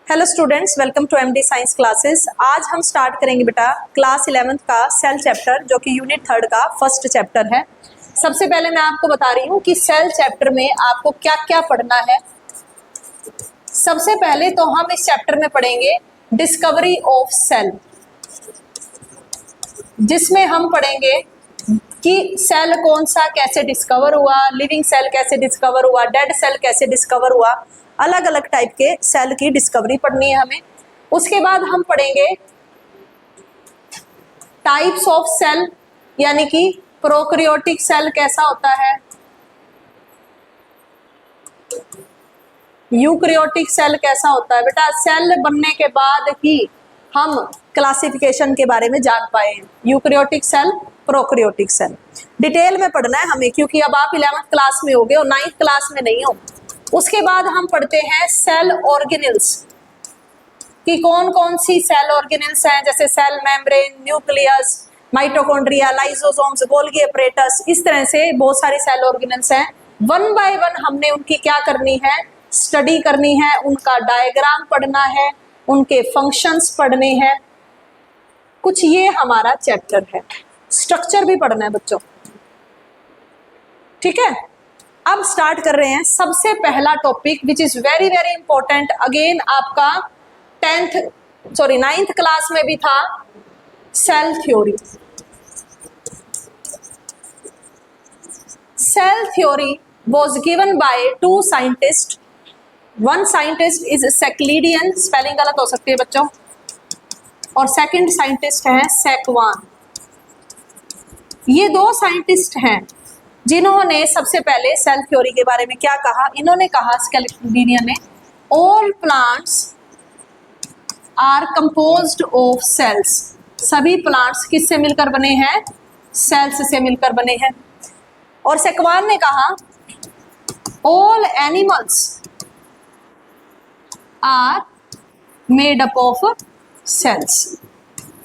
Hello students, welcome to MD science classes. आज हम start करेंगे बेटा क्लास 11th का सेल चैप्टर, जो कि यूनिट 3 का फर्स्ट चैप्टर है। सबसे पहले मैं आपको बता रही हूँ कि सेल चैप्टर में आपको क्या क्या पढ़ना है। सबसे पहले तो हम इस चैप्टर में पढ़ेंगे डिस्कवरी ऑफ सेल, जिसमें हम पढ़ेंगे कि सेल कौन सा कैसे डिस्कवर हुआ, लिविंग सेल कैसे डिस्कवर हुआ, डेड सेल कैसे डिस्कवर हुआ, अलग अलग टाइप के सेल की डिस्कवरी पढ़नी है हमें। उसके बाद हम पढ़ेंगे टाइप्स ऑफ सेल, यानी कि प्रोकैरियोटिक सेल कैसा होता है, यूकैरियोटिक सेल कैसा होता है। बेटा सेल बनने के बाद ही हम क्लासिफिकेशन के बारे में जान पाए, eukaryotic cell, prokaryotic cell. Detail में पढ़ना है हमें, क्योंकि अब आप 11th क्लास में होगे और 9th क्लास में नहीं हो। उसके बाद हम पढ़ते हैं सेल ऑर्गेनेल्स, कि कौन कौन सी सेल ऑर्गेनेल्स हैं, जैसे cell membrane, nucleus, mitochondria, lysosomes, Golgi apparatus, इस तरह से बहुत सारी सेल ऑर्गेनेल्स हैं। वन बाय वन हमने उनकी क्या करनी है, स्टडी करनी है, उनका डायग्राम पढ़ना है, उनके फंक्शंस पढ़ने हैं। कुछ ये हमारा चैप्टर है। स्ट्रक्चर भी पढ़ना है बच्चों, ठीक है। अब स्टार्ट कर रहे हैं। सबसे पहला topic which is very very important, again आपका 9th क्लास में भी था, cell theory. Cell theory was given by two scientists. One scientist is Seclidian, spelling गलत हो सकती है बच्चों, और सेकंड साइंटिस्ट है सेक्वान। ये दो साइंटिस्ट हैं जिन्होंने सबसे पहले सेल थ्योरी के बारे में क्या कहा। इन्होंने कहा, सेक्लिडियन ने, all plants are composed of cells. सभी प्लांट्स किससे मिलकर बने हैं, सेल्स से मिलकर बने हैं। और सेक्वान ने कहा, all animals are made up of cells.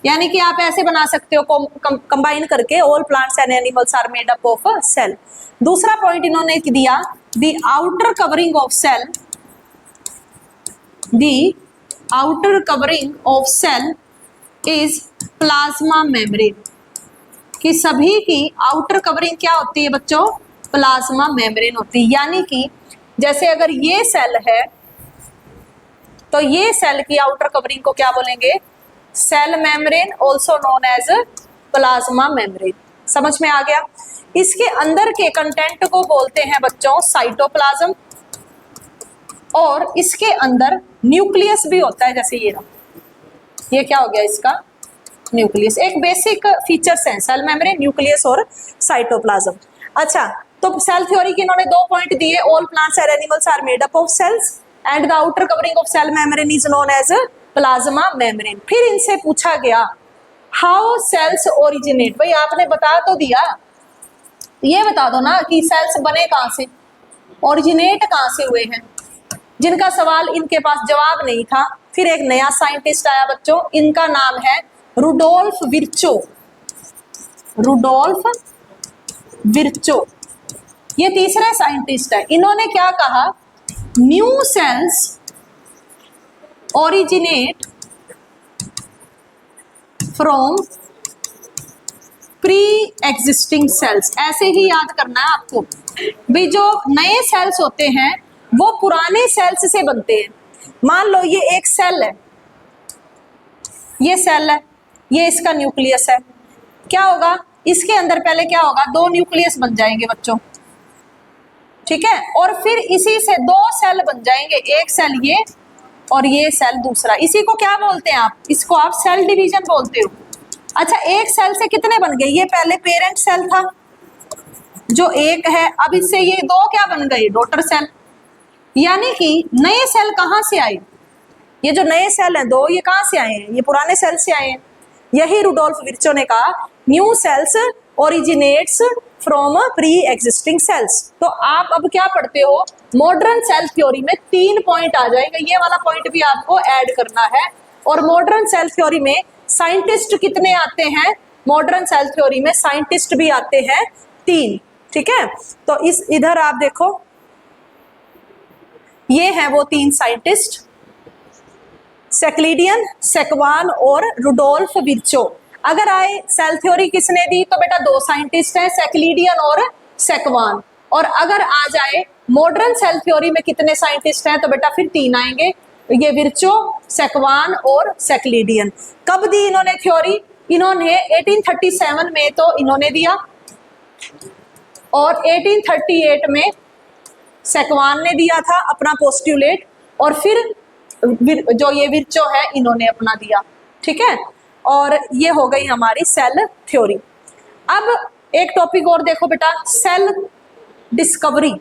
यानी कि आप ऐसे बना सकते हो कंबाइन करके, all plants and animals are made up of cell. दूसरा पॉइंट इन्होंने दिया, the outer covering of cell, the outer covering of cell is plasma membrane. कि सभी की आउटर कवरिंग क्या होती है बच्चों, प्लाज्मा मेम्ब्रेन होती है। यानी कि जैसे अगर ये सेल है तो ये सेल की आउटर कवरिंग को क्या बोलेंगे, cell membrane, also known as plasma membrane. समझ में आ गया। इसके अंदर के कंटेंट को बोलते हैं बच्चों साइटोप्लाज्म, और इसके अंदर न्यूक्लियस भी होता है। जैसे ये क्या हो गया, इसका न्यूक्लियस। एक बेसिक फीचर्स हैं सेल मेम्ब्रेन, न्यूक्लियस और साइटोप्लाज्म। अच्छा, तो सेल थ्योरी के इन्होंने दो पॉइंट दिए, all plants and animals are made up of cells and the outer covering of cell membrane is known as plasma membrane. फिर इनसे पूछा गया, हाउ सेल्स ओरिजिनेट। भाई आपने बता तो दिया, ये बता दो ना कि सेल्स बने कहां से, ओरिजिनेट कहां से हुए हैं। जिनका सवाल इनके पास जवाब नहीं था। फिर एक नया साइंटिस्ट आया बच्चों, इनका नाम है रुडोल्फ विर्चो। रुडोल्फ विर्चो, ये तीसरा साइंटिस्ट है। इन्होंने क्या कहा, new sales originate from pre existing cells. ऐसे ही याद करना है आपको भी, जो नए सेल्स होते हैं वो पुराने सेल्स से बनते हैं। मान लो ये एक सेल है, ये सेल है, ये इसका न्यूक्लियस है। क्या होगा, इसके अंदर पहले क्या होगा, दो न्यूक्लियस बन जाएंगे बच्चों, ठीक है। और फिर इसी से दो सेल बन जाएंगे, एक सेल ये और ये सेल दूसरा। इसी को क्या बोलते हैं आप, इसको आप सेल डिवीजन बोलते हो। अच्छा, एक सेल से कितने बन गए, ये पहले पेरेंट सेल था जो एक है, अब इससे ये दो क्या बन गए, डॉटर सेल। यानी कि नए सेल कहां से आए, ये जो नए सेल हैं दो, ये कहां से आए हैं, ये पुराने सेल से आए हैं। यही रुडोल्फ विर्चो ने कहा, new sales originates from pre existing cells. तो आप अब क्या पढ़ते हो, मॉडर्न सेल थ्योरी में 3 पॉइंट आ जाएगा, ये वाला पॉइंट भी आपको ऐड करना है। और मॉडर्न सेल थ्योरी में साइंटिस्ट कितने आते हैं, मॉडर्न सेल थ्योरी में साइंटिस्ट भी आते हैं 3, ठीक है। तो इस इधर आप देखो, ये हैं वो 3 साइंटिस्ट, सेक्लिडियन, सेकवान और रुडोल्फ विर्चो। अगर आए सेल थ्योरी किसने दी तो बेटा दो साइंटिस्ट हैं, सेक्लिडियन और सेकवान। और अगर आ जाए मॉडर्न सेल थ्योरी में कितने साइंटिस्ट हैं तो बेटा फिर तीन आएंगे, ये विर्चो, सेकवान और सेक्लिडियन। कब दी इन्होंने थ्योरी? इन्होंने 1837 में तो इन्होंने दिया और 1838 में सेकवान ने दिया था अपना पोस्ट्यूलेट, और फिर जो ये विर्चो है इन्होंने अपना दिया। ठीक है, और ये हो गई हमारी सेल थ्योरी। अब एक टॉपिक और देखो बेटा, cell discovery.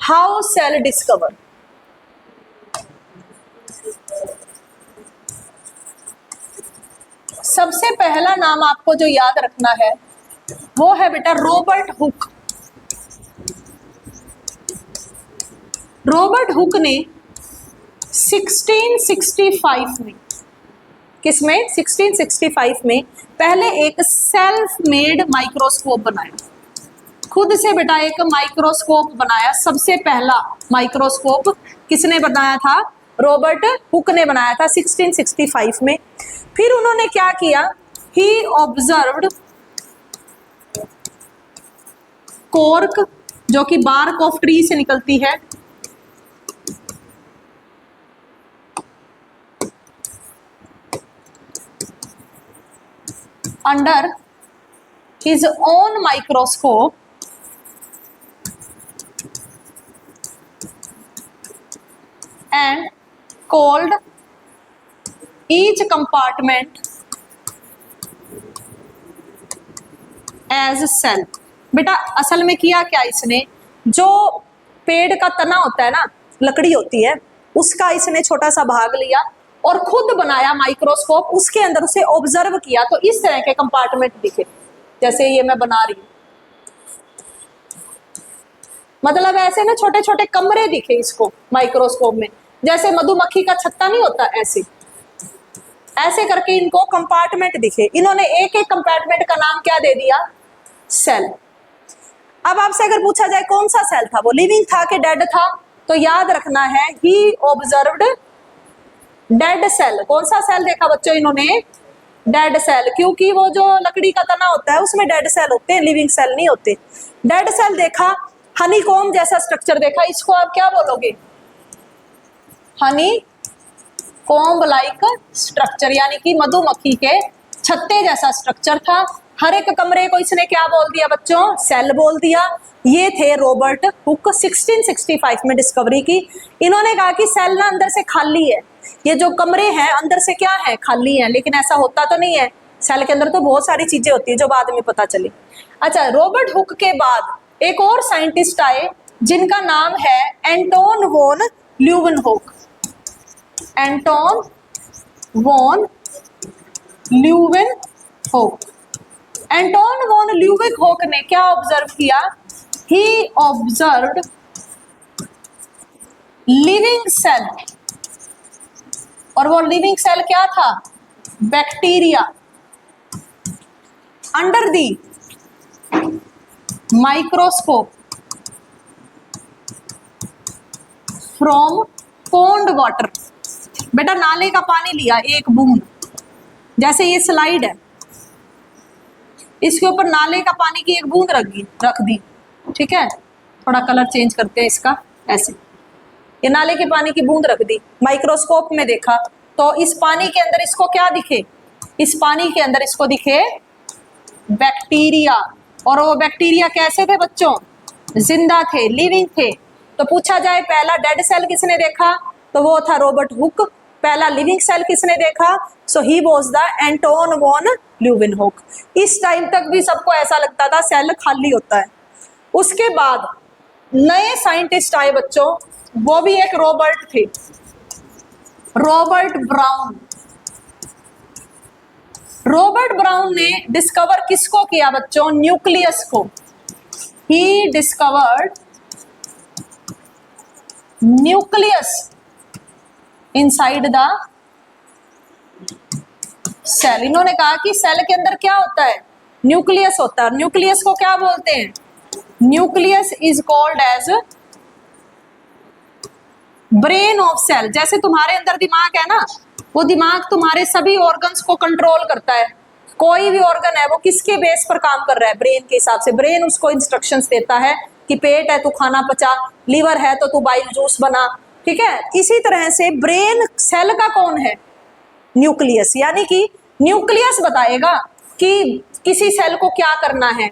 How cell discover. सबसे पहला नाम आपको जो याद रखना है वो है बेटा रॉबर्ट हुक। रॉबर्ट हुक ने 1665 में, किसमें? 1665 में पहले एक सेल्फ मेड माइक्रोस्कोप बनाया। खुद से बेटा एक माइक्रोस्कोप बनाया। सबसे पहला माइक्रोस्कोप किसने बनाया था? रॉबर्ट हुक ने बनाया था 1665 में। फिर उन्होंने क्या किया? ही ऑब्जर्व्ड कॉर्क, जो कि बार्क ऑफ ट्री से निकलती है, under his own microscope and called each compartment as cell। बेटा असल में किया क्या इसने? जो पेड़ का तना होता है ना, लकड़ी होती है, उसका इसने छोटा सा भाग लिया और खुद बनाया माइक्रोस्कोप, उसके अंदर उसे ऑब्जर्व किया तो इस तरह के कंपार्टमेंट दिखे, जैसे ये मैं बना रही हूं। मतलब ऐसे ना छोटे छोटे कमरे दिखे इसको माइक्रोस्कोप में, जैसे मधुमक्खी का छत्ता नहीं होता, ऐसे ऐसे करके इनको कंपार्टमेंट दिखे। इन्होंने एक एक कंपार्टमेंट का नाम क्या दे दिया? सेल। अब आपसे अगर पूछा जाए कौन सा सेल था, वो लिविंग था कि डेड था, तो याद रखना है ही ऑब्जर्व्ड डेड सेल। कौन सा सेल देखा बच्चों इन्होंने? डेड सेल, क्योंकि वो जो लकड़ी का तना होता है उसमें डेड सेल होते हैं, लिविंग सेल नहीं होते। डेड सेल देखा, हनी कॉम्ब जैसा स्ट्रक्चर देखा, इसको आप क्या बोलोगे? हनी कॉम्ब लाइक स्ट्रक्चर, यानी कि मधुमक्खी के छत्ते जैसा स्ट्रक्चर था। हर एक कमरे को इसने क्या बोल दिया बच्चों? सेल बोल दिया। ये थे रॉबर्ट हुक, 1665 में डिस्कवरी की। इन्होंने कहा कि सेल ना अंदर से खाली है, ये जो कमरे हैं अंदर से क्या है? खाली है। लेकिन ऐसा होता तो नहीं है, सेल के अंदर तो बहुत सारी चीजें होती है जो बाद में पता चली। अच्छा, रॉबर्ट हुक के बाद एक और साइंटिस्ट आए जिनका नाम है Anton van Leeuwenhoek. Anton van Leeuwenhoek. Anton van Leeuwenhoek ने क्या ऑब्जर्व किया? ही ऑब्जर्व्ड लिविंग सेल, और वो लिविंग सेल क्या था? Bacteria. Under the microscope from pond water. बेटा नाले का पानी लिया एक बूंद, जैसे ये स्लाइड है, इसके ऊपर नाले का पानी की एक बूंद रख दी। ठीक है, थोड़ा कलर चेंज करते हैं इसका, ऐसे ये नाले के पानी की बूंद रख दी। माइक्रोस्कोप में देखा तो इस पानी के अंदर इसको क्या दिखे? इस पानी के अंदर इसको दिखे बैक्टीरिया। और वो बैक्टीरिया कैसे थे बच्चों? जिंदा थे, लिविंग थे। तो पूछा जाए पहला डेड सेल किसने देखा, तो वो था रॉबर्ट हुक। पहला लिविंग सेल किसने देखा? So he was the Anton van Leeuwenhoek. इस टाइम तक भी सबको ऐसा लगता था सेल खाली होता है। उसके बाद नए साइंटिस्ट आए बच्चों, वो भी एक रॉबर्ट थे, रॉबर्ट ब्राउन। रॉबर्ट ब्राउन ने डिस्कवर किसको किया बच्चों? न्यूक्लियस को। ही discovered nucleus inside the cell. इन्होंने कहा कि सेल के अंदर क्या होता है? न्यूक्लियस होता है। न्यूक्लियस को क्या बोलते हैं? Nucleus is called as brain of cell. जैसे तुम्हारे अंदर दिमाग है ना, वो दिमाग तुम्हारे सभी ऑर्गन्स को कंट्रोल करता है। कोई भी ऑर्गन है वो किसके बेस पर काम कर रहा है, ब्रेन के हिसाब से। ब्रेन उसको इंस्ट्रक्शंस देता है कि पेट है तो खाना पचा, लीवर है तो तू बाइल जूस बना, ठीक है। इसी तरह से ब्रेन सेल का कौन है, न्यूक्लियस। यानी कि न्यूक्लियस बताएगा कि किसी सेल को क्या करना है।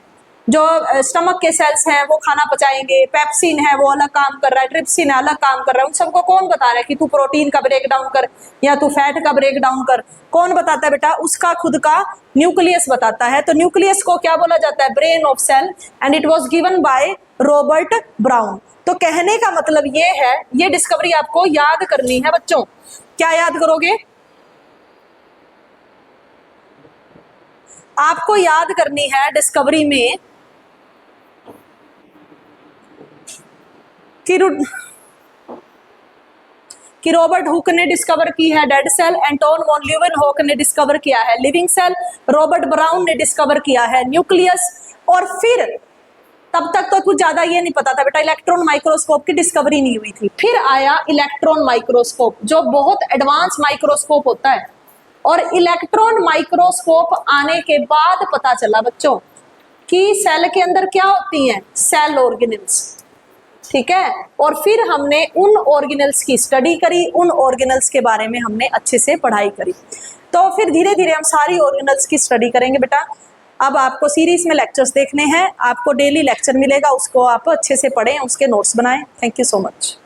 जो स्टमक के सेल्स हैं वो खाना पचाएंगे, पेप्सिन है वो अलग काम कर रहा है, ट्रिप्सिन है अलग काम कर रहा है। उन सबको कौन बता रहा है कि तू प्रोटीन का ब्रेक डाउन कर या तू फैट का ब्रेक डाउन कर, कौन बताता है बेटा, उसका खुद का न्यूक्लियस बताता है। तो न्यूक्लियस को क्या बोला जाता है, brain of cell, and it was given by Robert Brown. तो कहने का मतलब ये है, ये डिस्कवरी आपको याद करनी है बच्चों। क्या याद करोगे, आपको याद करनी है डिस्कवरी में कि रॉबर्ट हुक ने डिस्कवर की है dead cell, Anton von Leeuwenhoek ने डिस्कवर किया है लिविंग सेल, रॉबर्ट ब्राउन ने डिस्कवर किया है न्यूक्लियस। और फिर तब तक तो कुछ ज्यादा ये नहीं पता था बेटा, इलेक्ट्रॉन माइक्रोस्कोप की डिस्कवरी नहीं हुई थी। फिर आया इलेक्ट्रॉन माइक्रोस्कोप, जो बहुत एडवांस माइक्रोस्कोप होता है। और इलेक्ट्रॉन माइक्रोस्कोप आने के बाद पता चला बच्चों कि सेल के अंदर क्या होती हैं, सेल ऑर्गेनेल्स, ठीक है। और फिर हमने उन ऑर्गेनेल्स की स्टडी करी, उन ऑर्गेनेल्स के बारे में हमने अच्छे से पढ़ाई करी। तो फिर धीरे धीरे हम सारी ऑर्गेनेल्स की स्टडी करेंगे बेटा। अब आपको सीरीज में लेक्चर्स देखने हैं, आपको डेली लेक्चर मिलेगा, उसको आप अच्छे से पढ़ें, उसके नोट्स बनाएं। Thank you so much.